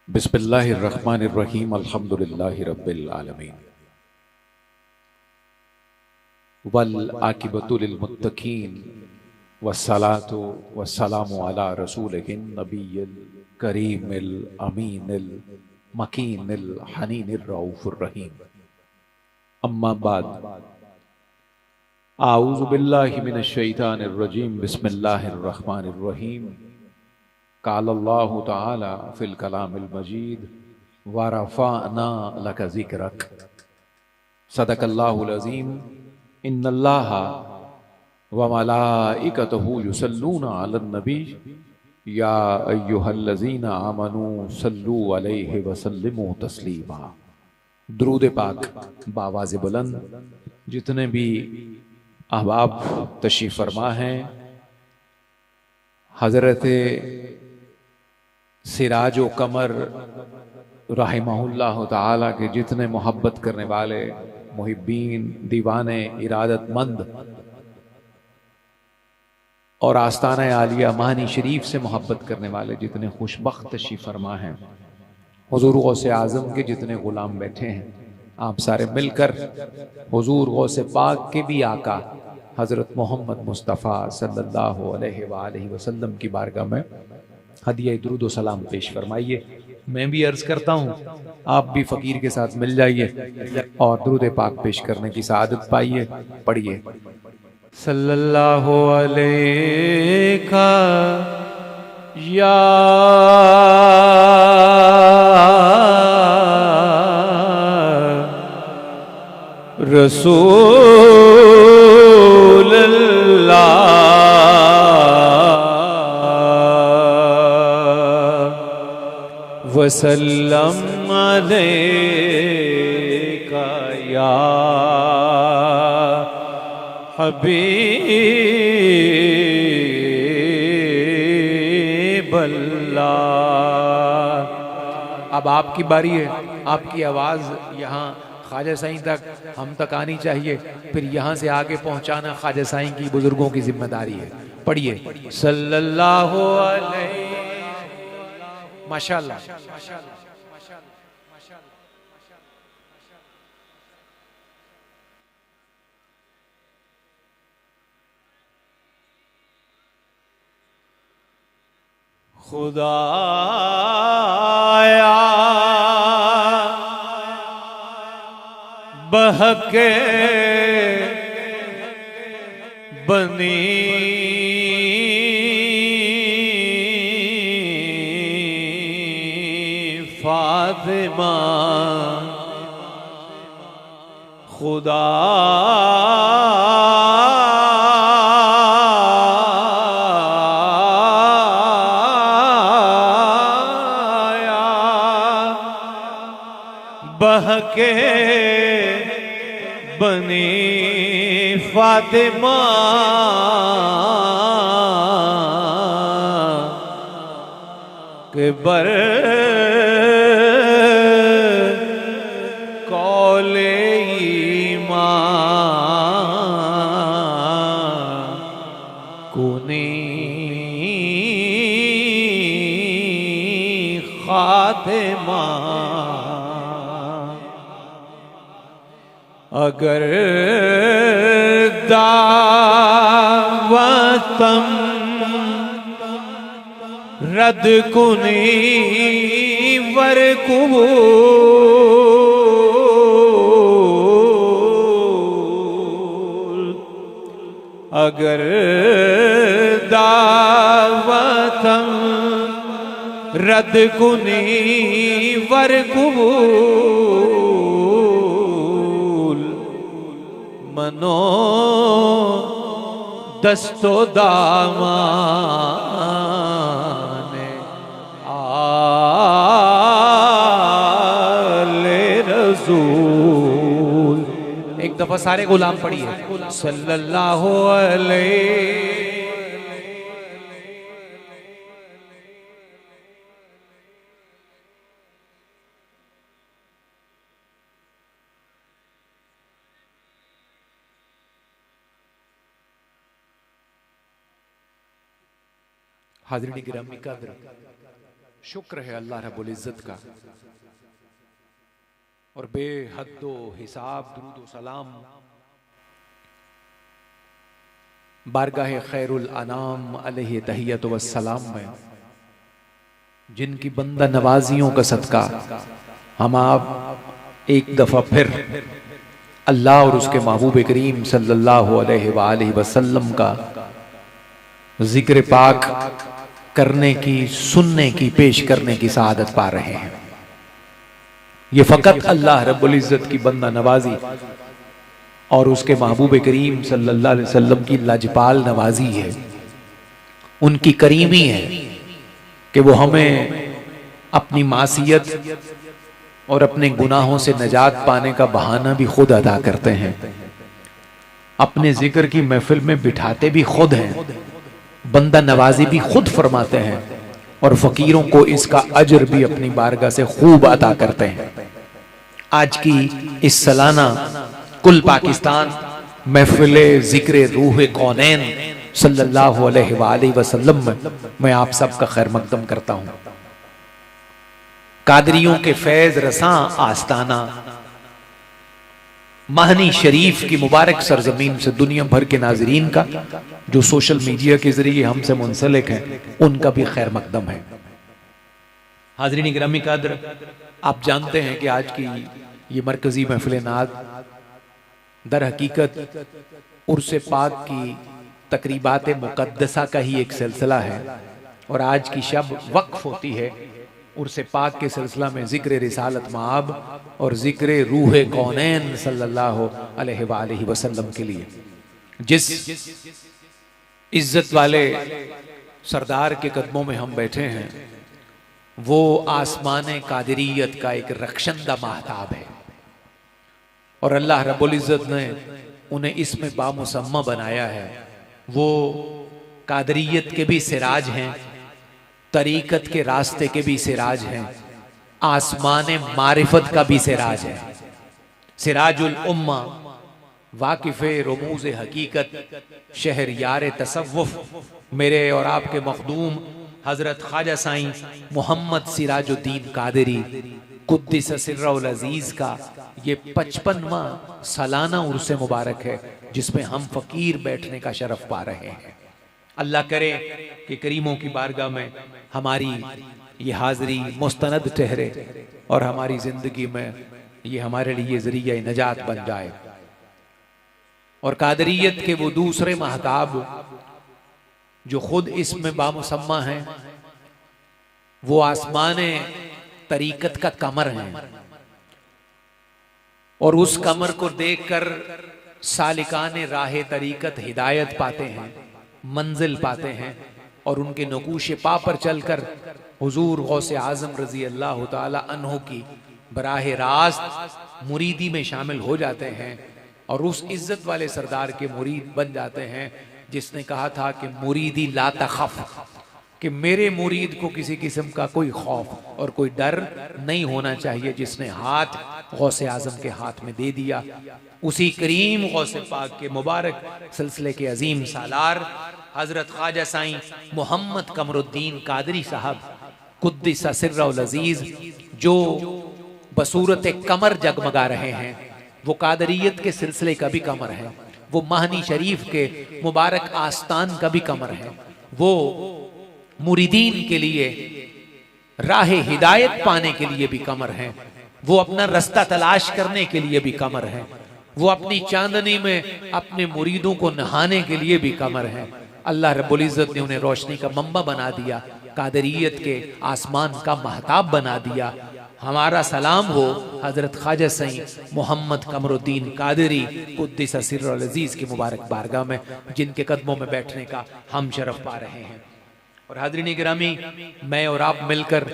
बिस्मिल्लाहिर्रहमानिर्रहीम अल्हम्दुलिल्लाहि रब्बिल आलमीन वल आकिबतु लिल मुत्तकीन वस्सलातु वस्सलामु अला रसूलिहिन नबिय्यिल करीमिल अमीनिल मकीनिल हनीनिर रऊफुर रहीम। अम्मा बाद, आऊज़ु बिल्लाहि मिनश शैतानिर रजीम। बिस्मिल्लाहिर रहमानिर रहीम। क़ालल्लाहु तआला फ़िल कलामिल मजीद व रफ़अना लका ज़िक्रक। सदक़ल्लाहुल अज़ीम। इन्नल्लाहा व मलाइकतहु युसल्लूना अलन नबी या अय्युहल्लज़ीना आमनू सल्लू अलैहि व सल्लिमू तस्लीमा। दुरूद पाक बावाज़ बुलंद। जितने भी अहबाब तशरीफ़ फरमा हैं, हज़रत सिराज व कमर रहमहुल्लाह ताला के जितने मोहब्बत करने वाले मुहिब्बीन, दीवाने, इरादतमंद और आस्ताना आलिया मानी शरीफ से मोहब्बत करने वाले जितने खुशबख्त तशरीफ़ फरमा हैं, हुज़ूर गौसे आज़म के जितने ग़ुलाम बैठे हैं, आप सारे मिलकर हुज़ूर गौसे पाक के भी आका हज़रत मोहम्मद मुस्तफ़ा सल्लल्लाहु अलैहि वसल्लम की बारगाह में हदिया दुरूद व सलाम पेश फरमाइए। मैं भी अर्ज़ करता हूँ, आप भी फ़कीर के साथ मिल जाइए और दुरूद पाक पेश करने की सआदत पाइए। पढ़िए सल्लल्लाहु अलैका या रसूल अल्लाह वसल्लम अलैका या हबीब अल्लाह। अब आपकी बारी है, आपकी आवाज़ यहाँ ख्वाजा साईं तक, हम तक आनी चाहिए, फिर यहाँ से आगे पहुँचाना ख्वाजा साईं की बुजुर्गों की जिम्मेदारी है। पढ़िए सल्लल्लाहु अलैहि माशाल्लाह। खुदाया बहके बनी फातिमा, खुदाया बहके बनी फातिमा, के बर कौले ईमान कुनी खातिमा। अगर दावतम रद कुनी वर कबूल, अगर दावतम रद कुनी वर कबूल, मनो दस्तो दामाने आले रसूल। एक दफा सारे गुलाम पढ़िए सल्लल्लाहु अलैहि। हाज़रीन गिरामी कद्र, शुक्र है अल्लाह रब्बुल इज़्ज़त का और बेहद्दो हिसाब दुरूद व सलाम बारगाह खैरुल अनाम अलैहि तहियत व सलाम में जिनकी बंदा नवाजियों का सदका हम आप एक दफा फिर अल्लाह और उसके महबूब करीम सल्लल्लाहु अलैहि वसल्लम का जिक्र पाक करने की, सुनने की, पेश करने की सआदत पा रहे हैं। ये फकत अल्लाह रब्बुल इज़्ज़त की बंदा नवाजी और उसके महबूब करीम सल्लल्लाहु अलैहि वसल्लम की लाजपाल नवाजी है, उनकी करीमी है कि वो हमें अपनी मासियत और अपने गुनाहों से नजात पाने का बहाना भी खुद अदा करते हैं, अपने जिक्र की महफिल में बिठाते भी खुद हैं, बंदा नवाजी भी खुद फरमाते हैं और फकीरों को इसका अजर भी अपनी बारगाह से खूब अता करते हैं। आज की इस सालाना कुल पाकिस्तान महफिल जिक्र रूह कौनैन सल्लल्लाहु अलैहि वसल्लम में मैं आप सबका खैर मकदम करता हूं। कादरियों के फैज रसां आस्ताना महनी शरीफ की मुबारक सरजमीन से दुनिया भर के नाजरीन का जो सोशल मीडिया के जरिए हमसे मुंसलिक हैं उनका भी खैर मकदम है। हाज़रीन गिरामी कादर, आप जानते हैं कि आज की ये मरकजी महफिल नाद दर हकीकत उर्स पाक की तकरीबात मुकद्दसा का ही एक सिलसिला है और आज की शब वक्फ होती है उर्स पाक के सिलसिला में जिक्र रिसालत माब और जिक्र रूह कौनैन सल्लल्लाहु अलैहि वसल्लम के लिए। जिस इज्जत वाले सरदार के कदमों में हम बैठे हैं वो आसमान कादरियत का एक रक्षंदा महताब है और अल्लाह रब्बुल इज़्ज़त ने उन्हें इसमें बामुसम्मा बनाया है। वो कादरियत के भी सिराज हैं, तरीकत के रास्ते के भी सिराज हैं, आसमान मारिफत का भी सिराज है। सिराजुल उम्मा वाकिफ़े रमूज़ हकीकत शहर यार तसव्वुफ मेरे और आपके मखदूम हजरत ख्वाजा साईं मोहम्मद सिराजुद्दीन कादरी कुद्दिस सिर्रुल अजीज का ये 55वां सालाना उर्स मुबारक है जिसमें हम फकीर बैठने का शरफ पा रहे हैं। अल्लाह करे कि करीमों की बारगाह में हमारी ये हाजिरी मुस्तनद ठहरे और हमारी जिंदगी में ये हमारे लिए जरिया नजात बन जाए। और कादरियत के वो दूसरे महताब जो खुद इसमें बामुसम्मा हैं वो आसमान तरीकत का कमर है और उस कमर को देखकर सालिकान राह तरीकत हिदायत पाते हैं, मंजिल पाते हैं और उनके नकूश पा पर चलकर हुजूर गौसे आजम रजी अल्लाह ताला अन्हो की बराह रास्त मुरीदी में शामिल हो जाते हैं और उस इज्जत वाले सरदार के मुरीद बन जाते हैं जिसने कहा था कि मुरीदी ला तखफ, कि मेरे मुरीद को किसी किस्म का कोई खौफ और कोई डर नहीं होना चाहिए। जिसने हाथ गौसे आजम के हाथ में दे दिया उसी करीम गौसे पाक के मुबारक सिलसिले के अजीम सालार हजरत ख्वाजा साईं मोहम्मद कमरुद्दीन कादरी साहब कुद्दिस सिर्रुल अजीज जो बसूरत कमर जगमगा रहे हैं, वो कादरियत के सिलसिले का भी कमर है, वो महनी शरीफ के मुबारक आस्तान का भी कमर है, वो मुरीदीन के लिए राह हिदायत पाने के लिए भी कमर है, वो अपना रास्ता तलाश करने के लिए भी कमर है, वो अपनी चांदनी में अपने मुरीदों को नहाने के लिए भी कमर है। अल्लाह रब्बुल इज़्ज़त ने उन्हें रोशनी का मंबा बना दिया, कादरियत के आसमान का महताब बना दिया। हमारा सलाम हो हजरत ख्वाजा साईं मोहम्मद कमरुद्दीन कादरी कुद्दिस सिर्रुल अजीज की मुबारक बारगाह में जिनके कदमों में बैठने का हम शरफ पा रहे हैं। और हाज़रीन गिरामी, मैं और आप मिलकर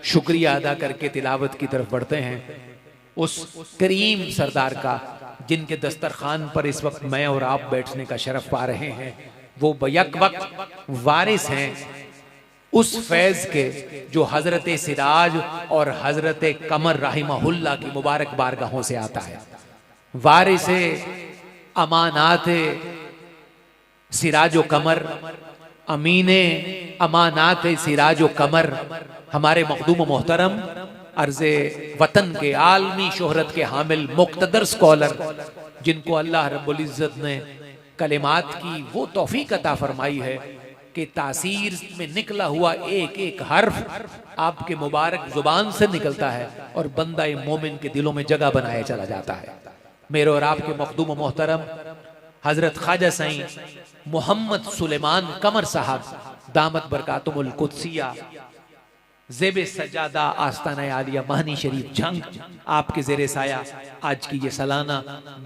शुक्रिया अदा करके तिलावत की तरफ बढ़ते हैं उस करीम सरदार का जिनके दस्तरखान पर इस वक्त मैं और आप बैठने का शरफ पा रहे हैं। वो बैक वक्त वारिस हैं उस फैज के जो हजरत सिराज और हजरत कमर राहिमहुल्लाह की मुबारक बारगाहों से आता है। वारिस अमानात सिराज व कमर अमीने अमानात सिराज कमर, हमारे मखदूम मोहतरम अर्ज़े वतन के आलमी शोहरत के हामिल मुक्तदर स्कॉलर, जिनको अल्लाह रब्बुल इज़्ज़त ने कलिमात की वो तौफीक अता फरमाई है कि तासीर में निकला हुआ एक एक हर्फ आपके मुबारक जुबान से निकलता है और बंदा मोमिन के दिलों में जगह बनाया चला जाता है। मेरे और आपके मखदूम मोहतरम हजरत ख्वाजा साईं मोहम्मद सुलेमान कमर साहब दामत बरकातुमुल कुद्सिया ज़ेबे सजादा आस्ताना आलिया महनी शरीफ झंग, आपके ज़ेरे साया आज की ये सालाना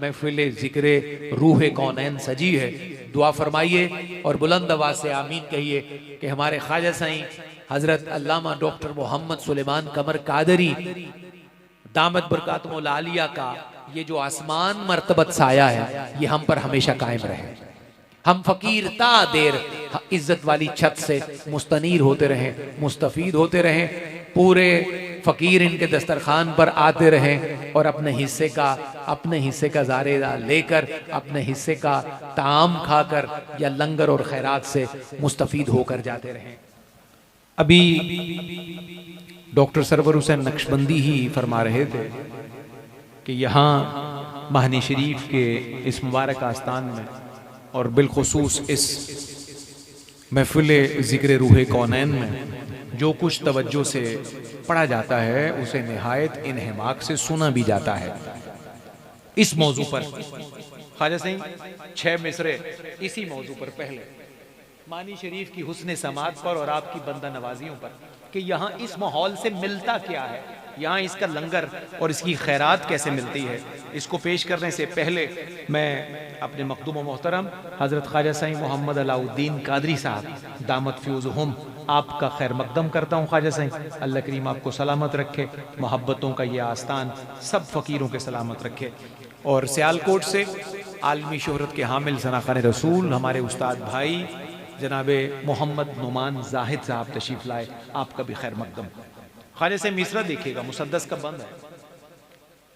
महफिल ज़िक्र रूह कौनैन सजी है। दुआ फरमाइए और बुलंद आवाज़ से आमीन कहिए कि हमारे ख्वाजा साईं हजरत अल्लामा डॉक्टर मोहम्मद सुलेमान कमर कादरी दामत बरकातुमुल आलिया का ये जो आसमान मर्तबत साया है, ये हम पर हमेशा कायम रहे। हम फकीर ता देर इज्जत वाली छत से मुस्तनीर होते रहें, मुस्तफीद होते रहें, पूरे फकीर इनके दस्तरखान पर आते रहें और अपने हिस्से का ज़ारेदा लेकर, अपने हिस्से का ताम खाकर या लंगर और खैरात से मुस्तफीद होकर जाते रहें। अभी डॉक्टर सरवर हुसैन नक्शबंदी ही फरमा रहे थे कि यहाँ महनी शरीफ के इस मुबारक आस्थान में और बिलखुसूस इस महफिल ज़िक्र रूह कौनैन में जो कुछ तवज्जो से पढ़ा जाता है उसे निहायत इन्हमाक से सुना भी जाता है। इस मौजू पर ख्वाजा सिंह 6 मिसरे इसी मौजू पर पहले मानी शरीफ की हुस्न समात पर और आपकी बंदा नवाजियों पर कि यहाँ इस माहौल से मिलता क्या है, यहाँ इसका लंगर और इसकी खैरात कैसे मिलती है, इसको पेश करने से पहले मैं अपने मखदूम मोहतरम हज़रत ख्वाजा साईं मोहम्मद अलाउद्दीन कादरी साहब दामत फ्यूज़हुम आपका खैर मकदम करता हूँ। ख्वाजा साईं अल्लाह करीम आपको सलामत रखे, मोहब्बतों का ये आस्थान सब फ़कीरों के सलामत रखे। और सियालकोट से आलमी शोहरत के हामिल सनाख़ान रसूल हमारे उस्ताद भाई जनाबे मोहम्मद नुमान जाहिद साहब तशरीफ़ लाए, आपका भी खैर मकदम। ख्वाजा से मिसरा देखिएगा, मुसद्दस का बंद है।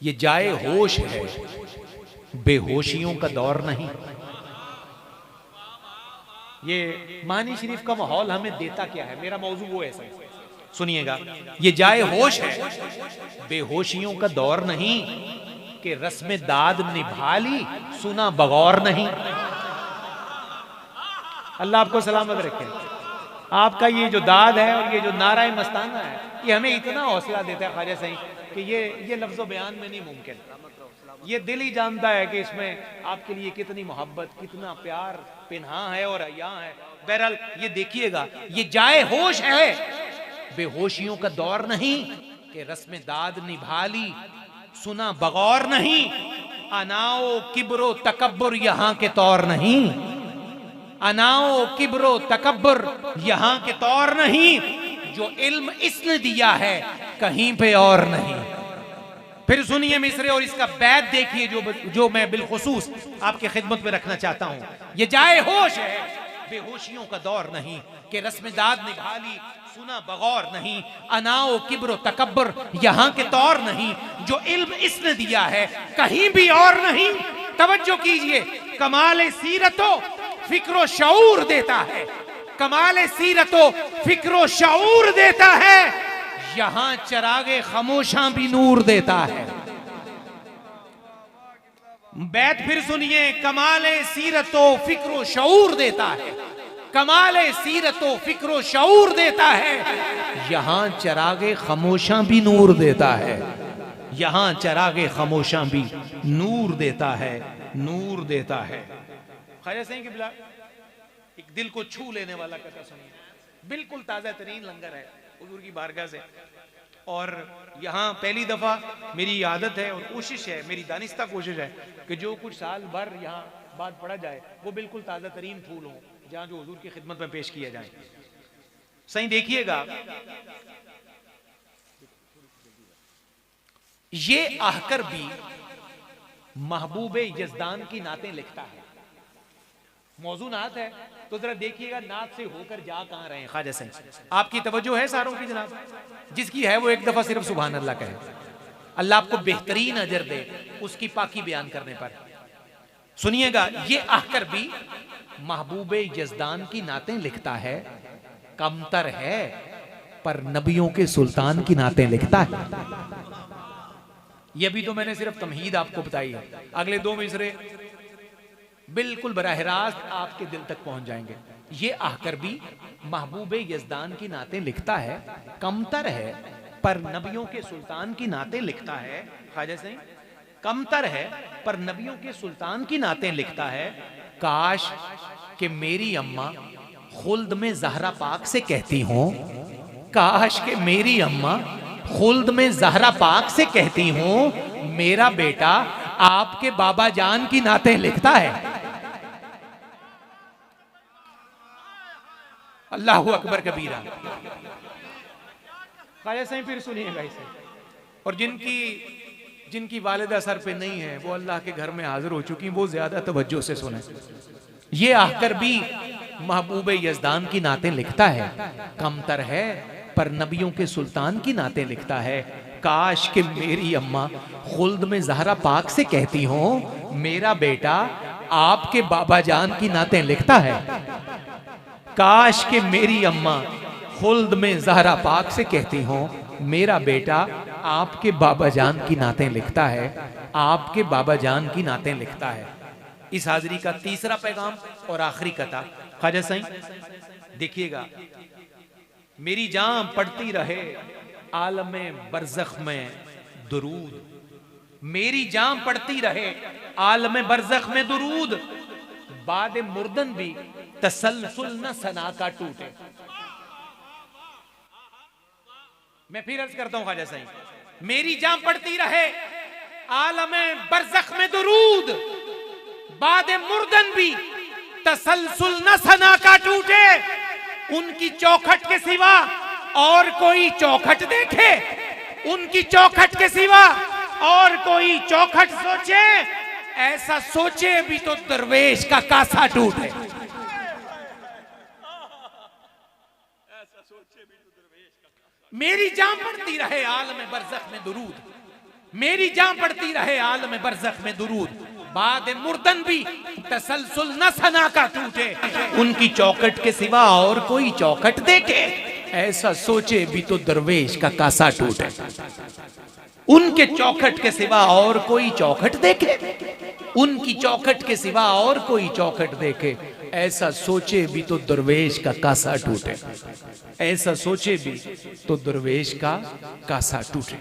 ये जाए होश है, बेहोशियों का दौर नहीं। ये मानी शरीफ का माहौल हमें देता क्या है, मेरा मौजू वो ऐसा है, सुनिएगा। ये जाए होश है, बेहोशियों का दौर नहीं, कि रस्म दाद निभा ली सुना बगौर नहीं। अल्लाह आपको सलामत रखे। आपका ये जो दाद है और ये जो नाराए मस्ताना है, ये हमें इतना हौसला देता है ख्वाजा साईं कि ये लफ्ज़ो बयान में नहीं मुमकिन। ये दिल ही जानता है कि इसमें आपके लिए कितनी मोहब्बत, कितना प्यार पिन्हा है और अय्या है। बहरहाल ये देखिएगा, ये जाए होश है, बेहोशियों का दौर नहीं, कि रस्म दाद निभा ली सुना बगौर नहीं। अनाओ किब्रो तकब्बुर यहाँ के तौर नहीं, अनाओ किब्रो तकब्बुर यहाँ के तौर नहीं। जो इल्म इसने दिया है कहीं पे और नहीं। फिर सुनिए मिसरे और इसका बैत देखिए जो मैं बिलखुसूस आपके खिदमत में रखना चाहता हूं। ये जाए होश है, बेहोशियों का दौर नहीं, कि रस्म दाद निभा ली सुना बगौर नहीं। अनाओ किब्रो तकब्बुर यहाँ के तौर नहीं। जो इल्म इसने दिया है कहीं भी और नहीं। तवज्जो कीजिए, कमाल सीरतो फिक्रो शऊर देता है, कमाल सीरतो फिक्रो शऊर देता है। यहां चरागे खामोशां भी नूर देता है। बैत फिर सुनिए, कमाले सीरतो फिक्रो शऊर देता है, कमाले सीरतो फिक्रो शऊर देता है। यहां चरागे खामोशां भी नूर देता है, यहां चरागे खामोशां भी नूर देता है, नूर देता है। ख्वाजा साईं के बिला एक दिल को छू लेने वाला कथा सुनिए। बिल्कुल ताजा तरीन लंगर है हुजूर की बारगाह से। और यहाँ पहली दफा मेरी आदत है और कोशिश है, मेरी दानिस्ता कोशिश है कि जो कुछ साल भर यहाँ बात पढ़ा जाए वो बिल्कुल ताजा तरीन फूल हो, जहाँ जो हुजूर की खिदमत में पेश किया जाए। सही देखिएगा, ये आहकर भी महबूबे यज़दान की नातें लिखता है। मौजू नात है तो जरा देखिएगा नात से होकर जा कहां रहे हैं ख्वाजा साईं। आपकी तवज्जो है सारों की जनाब? जिसकी है वो एक दफा सिर्फ सुभान अल्लाह कहे। अल्लाह आपको बेहतरीन अजर दे उसकी पाकी बयान करने पर। सुनिएगा, ये आकर भी महबूबे यज़दान की नातें लिखता है, कमतर है पर नबियों के सुल्तान की नातें लिखता है। ये भी तो मैंने सिर्फ तमहीद आपको बताई है, अगले 2 मिसरे बिल्कुल बराह रास्त आपके दिल तक पहुंच जाएंगे। ये आकर भी महबूबे यज़दान की नातें लिखता है, कमतर है पर नबियों के सुल्तान की नातें लिखता है। ख्वाजा सही, कमतर है पर नबियों के सुल्तान की नातें लिखता है। काश कि मेरी अम्मा खुल्द में ज़हरा पाक से कहती हों, काश कि मेरी अम्मा खुल्द में ज़हरा पाक से कहती हों, मेरा बेटा आपके बाबा जान की नातें लिखता है। अल्लाहु अकबर कबीरा। ख्वाजा सही फिर सुनिएगा इसे। और जिनकी वालिदा सर पे नहीं है वो अल्लाह के घर में हाजिर हो चुकी, वो ज्यादा तवज्जो से सुने। ये आकर भी महबूबे यज़दान की नातें लिखता है, कमतर है पर नबियों के सुल्तान की नातें लिखता है। काश कि मेरी अम्मा खुल्द में ज़हरा पाक से कहती हो, मेरा बेटा आपके बाबा जान की नातें लिखता है। काश कि मेरी अम्मा खुल्द में ज़हरा पाक से कहती हो, मेरा बेटा आपके बाबा जान की नातें लिखता है, आपके बाबा जान की नातें लिखता है। इस हाजिरी का तीसरा पैगाम और आखिरी कथा। ख्वाजा सही देखिएगा, मेरी जान पढ़ती रहे आलमे बरज़ख में दुरूद, मेरी जान पढ़ती रहे आलमे बरज़ख में दुरूद, बाद मुर्दन भी तसलसल न सना का टूटे। मैं फिर अर्ज करता हूं ख्वाजा सही, मेरी जान पढ़ती रहे आलमे बरज़ख में दुरूद, बाद मुर्दन भी तसलसल न सना का टूटे। उनकी चौखट के सिवा और कोई चौखट देखे, उनकी चौखट के सिवा और कोई चौखट सोचे, ऐसा सोचे भी तो दरवेश का कासा टूटे। मेरी जान पढ़ती रहे आलम बरज़ख में दुरूद, मेरी जान पढ़ती रहे आलम बरज़ख में दुरूद, बाद मुर्दन भी तसलसल न सना का टूटे। उनकी चौखट के सिवा और कोई चौखट देखे, ऐसा सोचे भी तो दरवेश का कासा टूटे। उनके चौखट के सिवा और कोई चौखट देखे, उनकी चौखट के सिवा और कोई चौखट देखे, ऐसा सोचे भी तो दरवेश का कासा टूटे। ऐसा सोचे भी तो दरवेश का कासा टूटे।